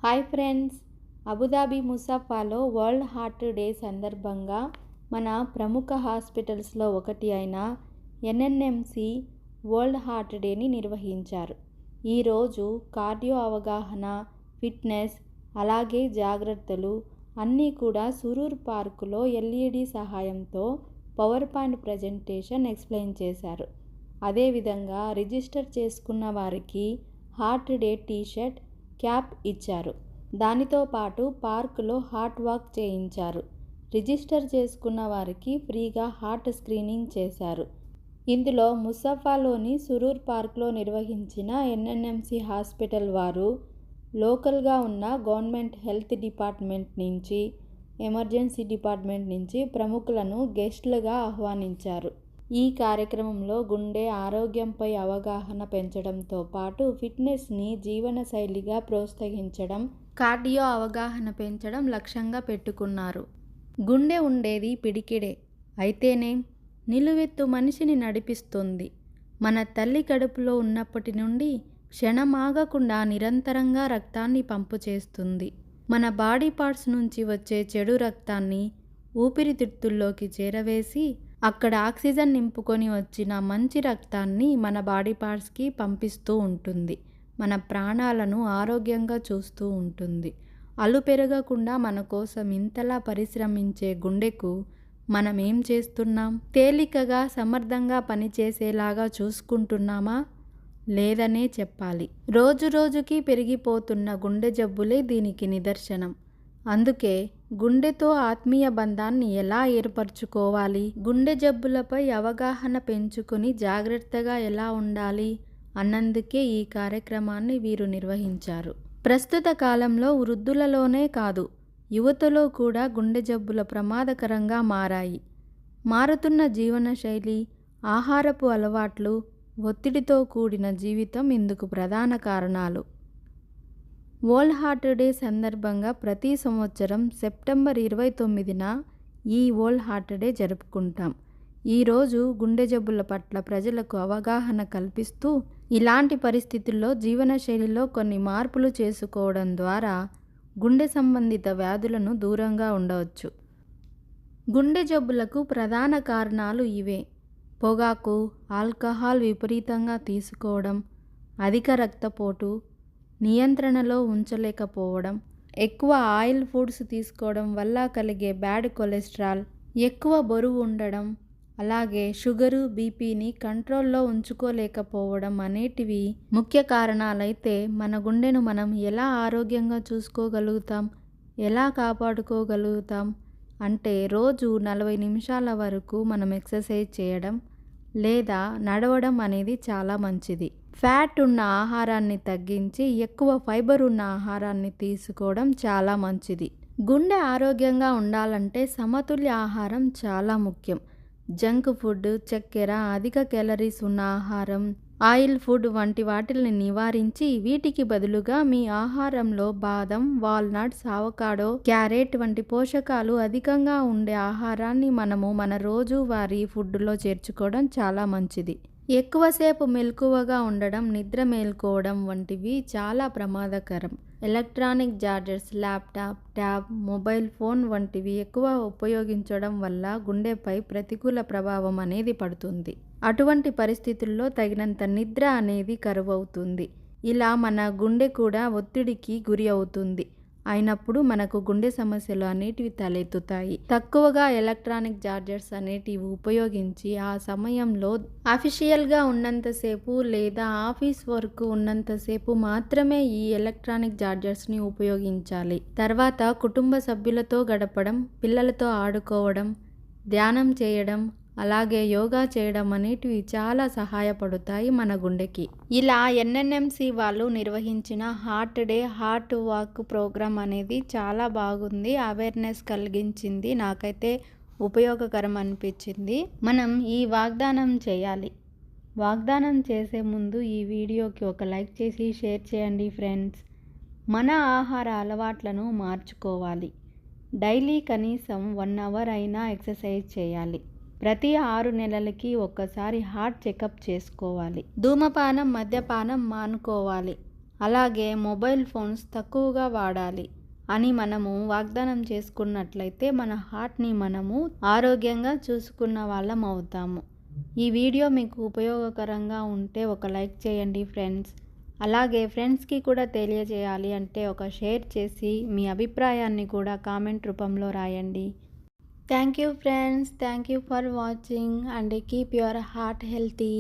Hi friends, Abu Dhabi ముసాఫాలో world heart day సందర్భంగా మన ప్రముఖ హాస్పిటల్స్లో ఒకటి అయిన ఎన్ఎన్ఎంసి వరల్డ్ హార్ట్ డేని నిర్వహించారు. ఈరోజు కార్డియో అవగాహన, ఫిట్నెస్, అలాగే జాగ్రత్తలు అన్నీ కూడా సురూర్ పార్కులో ఎల్ఈడి సహాయంతో పవర్ పాయింట్ ప్రజెంటేషన్ ఎక్స్ప్లెయిన్ చేశారు. అదేవిధంగా రిజిస్టర్ చేసుకున్న వారికి హార్ట్ డే టీషర్ట్, క్యాప్ ఇచ్చారు. దానితో పాటు పార్కులో హార్ట్ వాక్ చేయించారు. రిజిస్టర్ చేసుకున్న వారికి ఫ్రీగా హార్ట్ స్క్రీనింగ్ చేశారు. ఇందులో ముసాఫాలోని సురూర్ పార్క్లో నిర్వహించిన ఎన్ఎన్ఎంసి హాస్పిటల్ వారు లోకల్గా ఉన్న గవర్నమెంట్ హెల్త్ డిపార్ట్మెంట్ నుంచి, ఎమర్జెన్సీ డిపార్ట్మెంట్ నుంచి ప్రముఖులను గెస్టులుగా ఆహ్వానించారు. ఈ కార్యక్రమంలో గుండె ఆరోగ్యంపై అవగాహన పెంచడంతో పాటు ఫిట్నెస్ని జీవనశైలిగా ప్రోత్సహించడం, కార్డియో అవగాహన పెంచడం లక్ష్యంగా పెట్టుకున్నారు. గుండె ఉండేది పిడికిడే అయితేనే నిలువెత్తు మనిషిని నడిపిస్తుంది. మన తల్లి కడుపులో ఉన్నప్పటి నుండి క్షణమాగకుండా నిరంతరంగా రక్తాన్ని పంపు చేస్తుంది. మన బాడీ పార్ట్స్ నుంచి వచ్చే చెడు రక్తాన్ని ఊపిరితిత్తుల్లోకి చేరవేసి అక్కడ ఆక్సిజన్ నింపుకొని వచ్చిన మంచి రక్తాన్ని మన బాడీ పార్ట్స్కి పంపిస్తూ ఉంటుంది. మన ప్రాణాలను ఆరోగ్యంగా చూస్తూ ఉంటుంది. అలు పెరగకుండా మన కోసం ఇంతలా పరిశ్రమించే గుండెకు మనం ఏం చేస్తున్నాం? తేలికగా సమర్థంగా పనిచేసేలాగా చూసుకుంటున్నామా? లేదనే చెప్పాలి. రోజు రోజుకి పెరిగిపోతున్న గుండె జబ్బులే దీనికి నిదర్శనం. అందుకే గుండెతో ఆత్మీయ బంధాన్ని ఎలా ఏర్పరచుకోవాలి, గుండె జబ్బులపై అవగాహన పెంచుకొని జాగ్రత్తగా ఎలా ఉండాలి అన్నందుకే ఈ కార్యక్రమాన్ని వీరు నిర్వహించారు. ప్రస్తుత కాలంలో వృద్ధులలోనే కాదు, యువతలో కూడా గుండె జబ్బుల ప్రమాదకరంగా మారాయి. మారుతున్న జీవనశైలి, ఆహారపు అలవాట్లు, ఒత్తిడితో కూడిన జీవితం ఇందుకు ప్రధాన కారణాలు. వరల్డ్ హార్ట్ డే సందర్భంగా ప్రతి సంవత్సరం సెప్టెంబర్ 29న ఈ వరల్డ్ హార్ట్ డే జరుపుకుంటాం. ఈరోజు గుండె జబ్బుల పట్ల ప్రజలకు అవగాహన కల్పిస్తూ ఇలాంటి పరిస్థితుల్లో జీవనశైలిలో కొన్ని మార్పులు చేసుకోవడం ద్వారా గుండె సంబంధిత వ్యాధులను దూరంగా ఉండవచ్చు. గుండె జబ్బులకు ప్రధాన కారణాలు ఇవే: పొగాకు, ఆల్కహాల్ విపరీతంగా తీసుకోవడం, అధిక రక్తపోటు, నియంత్రణలో ఉంచలేకపోవడం, ఎక్కువ ఆయిల్ ఫుడ్స్ తీసుకోవడం వల్ల కలిగే బ్యాడ్ కొలెస్ట్రాల్, ఎక్కువ బరువు ఉండడం, అలాగే షుగరు, బీపీని కంట్రోల్లో ఉంచుకోలేకపోవడం అనేటివి ముఖ్య కారణాలైతే మన గుండెను మనం ఎలా ఆరోగ్యంగా చూసుకోగలుగుతాం, ఎలా కాపాడుకోగలుగుతాం అంటే రోజు 40 నిమిషాల వరకు మనం ఎక్సర్సైజ్ చేయడం లేదా నడవడం అనేది చాలా మంచిది. ఫ్యాట్ ఉన్న ఆహారాన్ని తగ్గించి ఎక్కువ ఫైబర్ ఉన్న ఆహారాన్ని తీసుకోవడం చాలా మంచిది. గుండె ఆరోగ్యంగా ఉండాలంటే సమతుల్య ఆహారం చాలా ముఖ్యం. జంక్ ఫుడ్, చక్కెర, అధిక క్యాలరీస్ ఉన్న ఆహారం, ఆయిల్ ఫుడ్ వంటి వాటిని నివారించి వీటికి బదులుగా మీ ఆహారంలో బాదం, వాల్నట్స్, అవకాడో, క్యారెట్ వంటి పోషకాలు అధికంగా ఉండే ఆహారాన్ని మనము మన రోజువారీ ఫుడ్లో చేర్చుకోవడం చాలా మంచిది. ఎక్కువసేపు మెలకువగా ఉండడం, నిద్ర మేల్కోవడం వంటివి చాలా ప్రమాదకరం. Electronic chargers, laptop, tab, mobile phone వంటివి ఎక్కువ ఉపయోగించడం వల్ల గుండెపై ప్రతికూల ప్రభావం అనేది పడుతుంది. అటువంటి పరిస్థితుల్లో తగినంత నిద్ర అనేది కరువవుతుంది. ఇలా మన గుండె కూడా ఒత్తిడికి గురి అవుతుంది. అయినప్పుడు మనకు గుండె సమస్యలు అనేటివి తలెత్తుతాయి. తక్కువగా ఎలక్ట్రానిక్ చార్జర్స్ అనేటివి ఉపయోగించి ఆ సమయంలో అఫీషియల్గా ఉన్నంతసేపు లేదా ఆఫీస్ వర్క్ ఉన్నంతసేపు మాత్రమే ఈ ఎలక్ట్రానిక్ చార్జర్స్ని ఉపయోగించాలి. తర్వాత కుటుంబ సభ్యులతో గడపడం, పిల్లలతో ఆడుకోవడం, ధ్యానం చేయడం, అలాగే యోగా చేయడం అనేటివి చాలా సహాయపడతాయి మన గుండెకి. ఇలా ఎన్ఎన్ఎంసి వాళ్ళు నిర్వహించిన heart day heart walk program అనేది చాలా బాగుంది. అవేర్నెస్ కలిగించింది. నాకైతే ఉపయోగకరం అనిపించింది. మనం ఈ వాగ్దానం చేయాలి. వాగ్దానం చేసే ముందు ఈ వీడియోకి ఒక లైక్ చేసి షేర్ చేయండి ఫ్రెండ్స్. మన ఆహార అలవాట్లను మార్చుకోవాలి. డైలీ కనీసం 1 అవర్ అయినా ఎక్సర్సైజ్ చేయాలి. ప్రతి 6 నెలలకి ఒక్కసారి హార్ట్ చెకప్ చేసుకోవాలి. ధూమపానం, మద్యపానం మానుకోవాలి. అలాగే మొబైల్ ఫోన్స్ తక్కువగా వాడాలి అని మనము వాగ్దానం చేసుకున్నట్లయితే మన హార్ట్ని మనము ఆరోగ్యంగా చూసుకున్న వాళ్ళం అవుతాము. ఈ వీడియో మీకు ఉపయోగకరంగా ఉంటే ఒక లైక్ చేయండి ఫ్రెండ్స్. అలాగే ఫ్రెండ్స్కి కూడా తెలియజేయాలి అంటే ఒక షేర్ చేసి మీ అభిప్రాయాన్ని కూడా కామెంట్ రూపంలో రాయండి. Thank you friends. Thank you for watching and keep your heart healthy.